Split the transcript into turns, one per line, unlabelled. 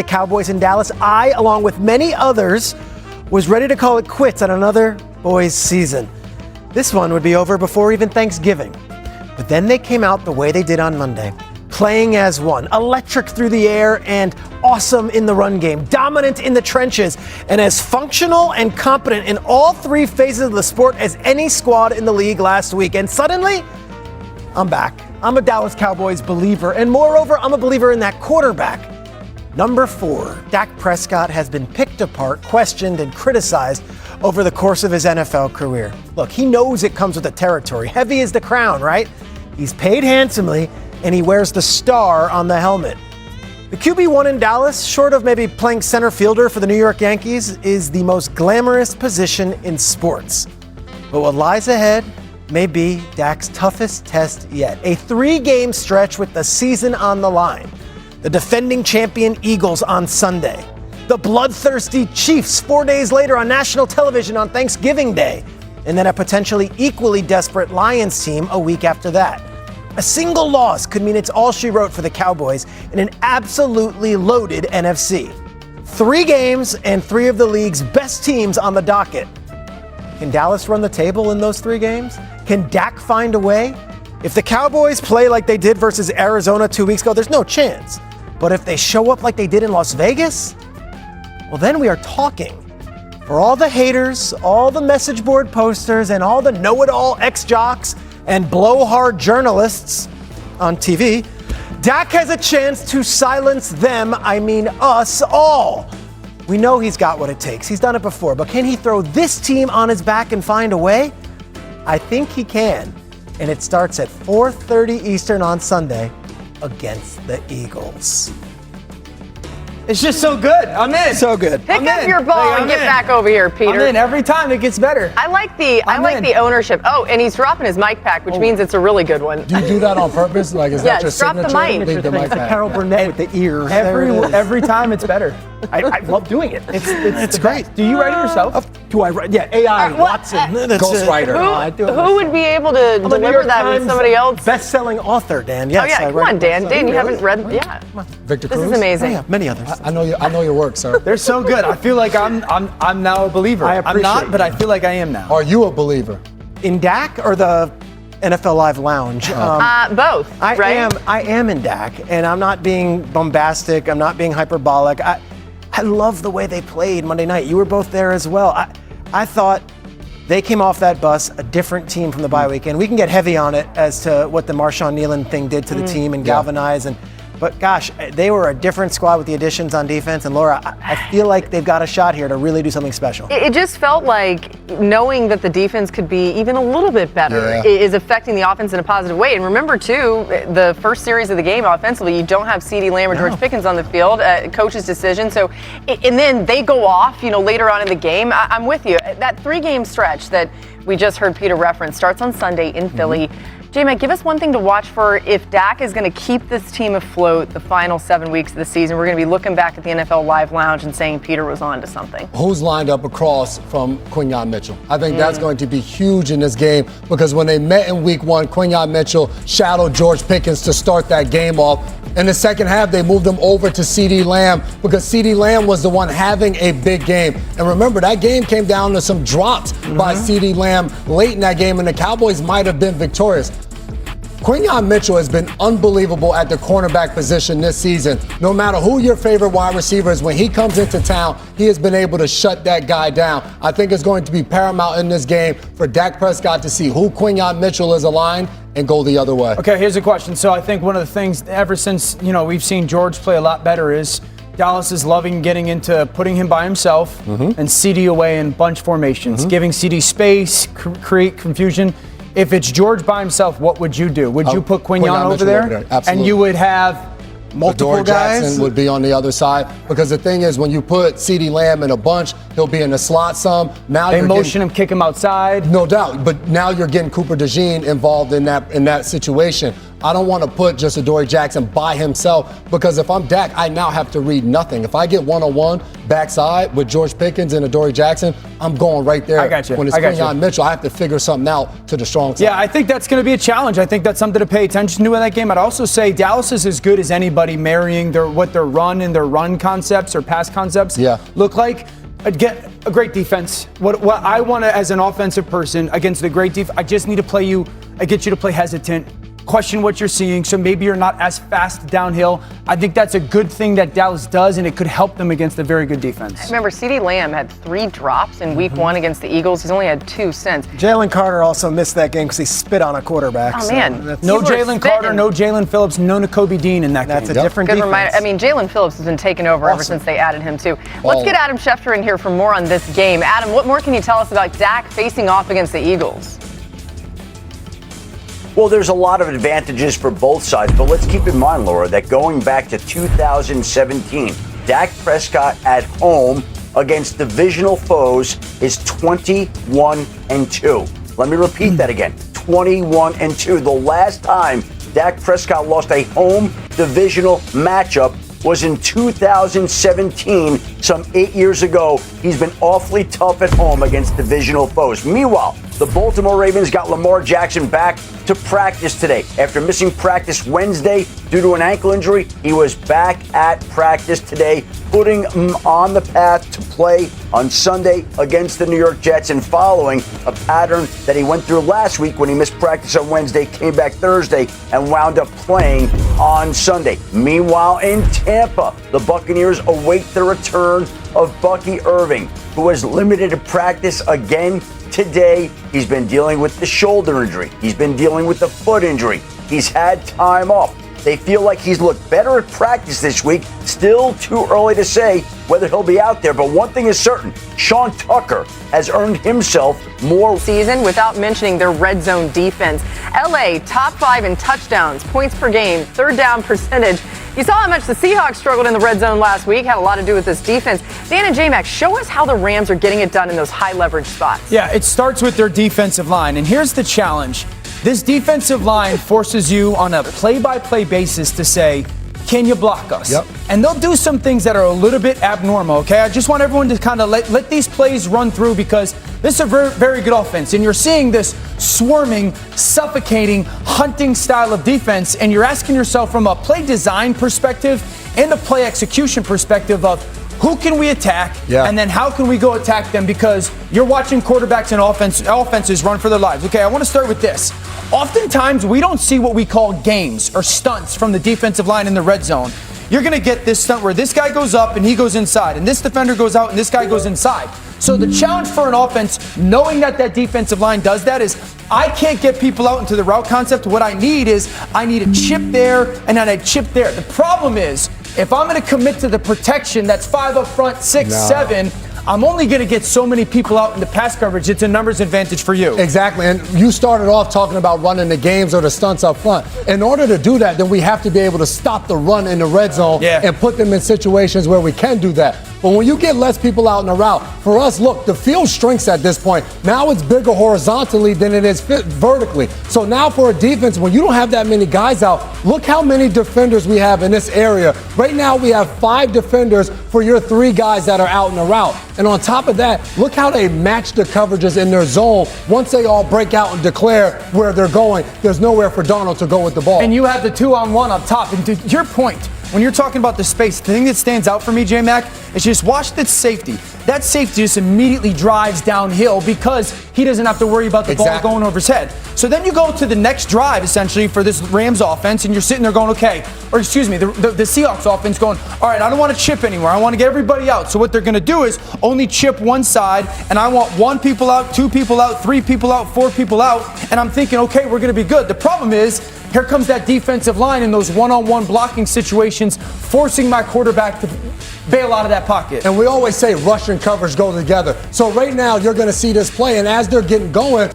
The Cowboys in Dallas, I, along with many others, was ready to call it quits on another boys' season. This one would be over before even Thanksgiving. But then they came out the way they did on Monday, playing as one, electric through the air and awesome in the run game, dominant in the trenches, and as functional and competent in all three phases of the sport as any squad in the league last week. And suddenly, I'm back. I'm a Dallas Cowboys believer, and moreover, I'm a believer in that quarterback. Number 4, Dak Prescott has been picked apart, questioned, and criticized over the course of his NFL career. Look, he knows it comes with the territory. Heavy is the crown, right? He's paid handsomely, and he wears the star on the helmet. The QB1 in Dallas, short of maybe playing center fielder for the New York Yankees, is the most glamorous position in sports. But what lies ahead may be Dak's toughest test yet. A 3-game stretch with the season on the line. The defending champion Eagles on Sunday. The bloodthirsty Chiefs 4 days later on national television on Thanksgiving Day. And then a potentially equally desperate Lions team a week after that. A single loss could mean it's all she wrote for the Cowboys in an absolutely loaded NFC. 3 games and 3 of the league's best teams on the docket. Can Dallas run the table in those 3 games? Can Dak find a way? If the Cowboys play like they did versus Arizona 2 weeks ago, there's no chance. But if they show up like they did in Las Vegas, well, then we are talking. For all the haters, all the message board posters, and all the know-it-all ex-jocks and blowhard journalists on TV, Dak has a chance to silence them, I mean us all. We know he's got what it takes. He's done it before, but can he throw this team on his back and find a way? I think he can. And it starts at 4:30 Eastern on Sunday against the Eagles.
It's just so good. I'm in.
So good.
Pick up your ball and get back over here, Peter.
I'm in. Every time it gets better.
I like the ownership. Oh, and he's dropping his mic pack, which means it's a really good one.
Do you do that on purpose? Like, is that your
drop
signature?
the mic.
Leave the mic back.
Carol Burnett with the ears.
Every time it's better.
I love doing it. It's great.
Do you write it yourself?
Do I write? Yeah, AI, Watson.
Ghostwriter.
Who would be able to deliver that with somebody else?
Best-selling author, Dan. Yes,
Oh yeah, come on, Dan. Dan, you haven't read? Yeah.
Victor
This
Cruz?
is amazing.
Yeah, many others.
I know your work, sir.
They're so good. I feel like I'm now a believer.
I
I'm
appreciate
not, but
you.
I feel like I am now.
Are you a believer?
In Dak or the NFL Live Lounge?
Both, right?
I am in Dak, and I'm not being bombastic. I'm not being hyperbolic. I love the way they played Monday night. You were both there as well. I thought they came off that bus a different team from the bye week, and we can get heavy on it as to what the Marshawn Nealon thing did to the team and galvanize. But gosh, they were a different squad with the additions on defense. And Laura, I feel like they've got a shot here to really do something special.
It just felt like knowing that the defense could be even a little bit better is affecting the offense in a positive way. And remember, too, the first series of the game offensively, you don't have CeeDee Lamb or George Pickens on the field, coach's decision. So, and then they go off, later on in the game. I'm with you. That 3-game stretch that we just heard Peter reference starts on Sunday in Philly. J-Mac, give us one thing to watch for if Dak is going to keep this team afloat the final 7 weeks of the season. We're going to be looking back at the NFL Live Lounge and saying Peter was on to something.
Who's lined up across from Quinyon Mitchell? I think that's going to be huge in this game because when they met in week 1, Quinyon Mitchell shadowed George Pickens to start that game off. In the second half, they moved him over to CeeDee Lamb because CeeDee Lamb was the one having a big game. And remember, that game came down to some drops by CeeDee Lamb late in that game, and the Cowboys might have been victorious. Quinyon Mitchell has been unbelievable at the cornerback position this season. No matter who your favorite wide receiver is, when he comes into town, he has been able to shut that guy down. I think it's going to be paramount in this game for Dak Prescott to see who Quinyon Mitchell is aligned and go the other way.
Okay, here's a question. So I think one of the things ever since, we've seen George play a lot better is Dallas is loving getting into putting him by himself and CeeDee away in bunch formations, giving CeeDee space, create confusion. If it's George by himself, what would you do? Would you put Quinyon over there?
Absolutely.
And you would have multiple
Adoree
guys?
Jackson would be on the other side because the thing is, when you put CeeDee Lamb in a bunch, he'll be in the slot some. Now
they motion him, kick him outside.
No doubt, but now you're getting Cooper DeJean involved in that situation. I don't want to put just Adoree Jackson by himself because if I'm Dak, I now have to read nothing. If I get one-on-one backside with George Pickens and Adoree Jackson, I'm going right there.
I got you.
When it's Quinyon Mitchell, I have to figure something out to the strong side.
Yeah, I think that's going to be a challenge. I think that's something to pay attention to in that game. I'd also say Dallas is as good as anybody marrying what their run and their run concepts or pass concepts look like. Get a great defense. What I want to, as an offensive person against a great defense, I just need to play you. I get you to play hesitant, question what you're seeing, so maybe you're not as fast downhill. I think that's a good thing that Dallas does, and it could help them against a very good defense.
Remember, CeeDee Lamb had 3 drops in Week 1 against the Eagles. He's only had 2 since.
Jalen Carter also missed that game because he spit on a quarterback.
Oh, man.
No Jalen Carter, no Jalen Phillips, no Nakobe Dean in that game.
That's a different
Good
defense.
reminder. I mean, Jalen Phillips has been taken over ever since they added him, too. Let's get Adam Schefter in here for more on this game. Adam, what more can you tell us about Dak facing off against the Eagles?
Well, there's a lot of advantages for both sides, but let's keep in mind, Laura, that going back to 2017, Dak Prescott at home against divisional foes is 21-2. Let me repeat that again, 21-2. The last time Dak Prescott lost a home divisional matchup was in 2017, some 8 years ago. He's been awfully tough at home against divisional foes. Meanwhile, the Baltimore Ravens got Lamar Jackson back to practice today. After missing practice Wednesday due to an ankle injury, he was back at practice today, putting him on the path to play on Sunday against the New York Jets and following a pattern that he went through last week when he missed practice on Wednesday, came back Thursday, and wound up playing on Sunday. Meanwhile, in Tampa, the Buccaneers await the return of Bucky Irving, who has limited practice again today. He's been dealing with the shoulder injury. He's been dealing with the foot injury. He's had time off. They feel like he's looked better at practice this week. Still too early to say whether he'll be out there, but one thing is certain, Sean Tucker has earned himself more
season without mentioning their red zone defense. LA, top 5 in touchdowns, points per game, third down percentage. You saw how much the Seahawks struggled in the red zone last week, had a lot to do with this defense. Dan and J-Mac, show us how the Rams are getting it done in those high leverage spots.
Yeah, it starts with their defensive line, and here's the challenge. This defensive line forces you on a play-by-play basis to say, can you block us?
Yep.
And they'll do some things that are a little bit abnormal, okay? I just want everyone to kind of let these plays run through because this is a very, very good offense. And you're seeing this swarming, suffocating, hunting style of defense, and you're asking yourself from a play design perspective and a play execution perspective of who can we attack, and then how can we go attack them, because you're watching quarterbacks and offenses run for their lives. Okay, I want to start with this. Oftentimes, we don't see what we call games or stunts from the defensive line in the red zone. You're going to get this stunt where this guy goes up and he goes inside, and this defender goes out and this guy goes inside. So the challenge for an offense, knowing that defensive line does that, is I can't get people out into the route concept. What I need is I need a chip there and then a chip there. The problem is, if I'm going to commit to the protection that's 5 up front, 6, 7, I'm only going to get so many people out in the pass coverage. It's a numbers advantage for you.
Exactly. And you started off talking about running the games or the stunts up front. In order to do that, then we have to be able to stop the run in the red zone and put them in situations where we can do that. But when you get less people out in the route, for us, look, the field shrinks at this point. Now it's bigger horizontally than it is vertically. So now for a defense, when you don't have that many guys out, look how many defenders we have in this area. Right now we have 5 defenders for your 3 guys that are out in the route. And on top of that, look how they match the coverages in their zone. Once they all break out and declare where they're going, there's nowhere for Darnold to go with the ball.
And you have the 2-on-1 up top. And to your point, when you're talking about the space, the thing that stands out for me, J-Mac, is just watch that safety. That safety just immediately drives downhill because he doesn't have to worry about the ball going over his head. So then you go to the next drive, essentially, for this Rams offense, and you're sitting there going, okay, or excuse me, the Seahawks offense going, all right, I don't want to chip anymore. I want to get everybody out. So what they're going to do is only chip one side, and I want 1 people out, 2 people out, 3 people out, 4 people out, and I'm thinking, okay, we're going to be good. The problem is, here comes that defensive line in those one-on-one blocking situations, forcing my quarterback to bail out of that pocket.
And we always say rush and coverage go together. So right now, you're going to see this play, and as they're getting going,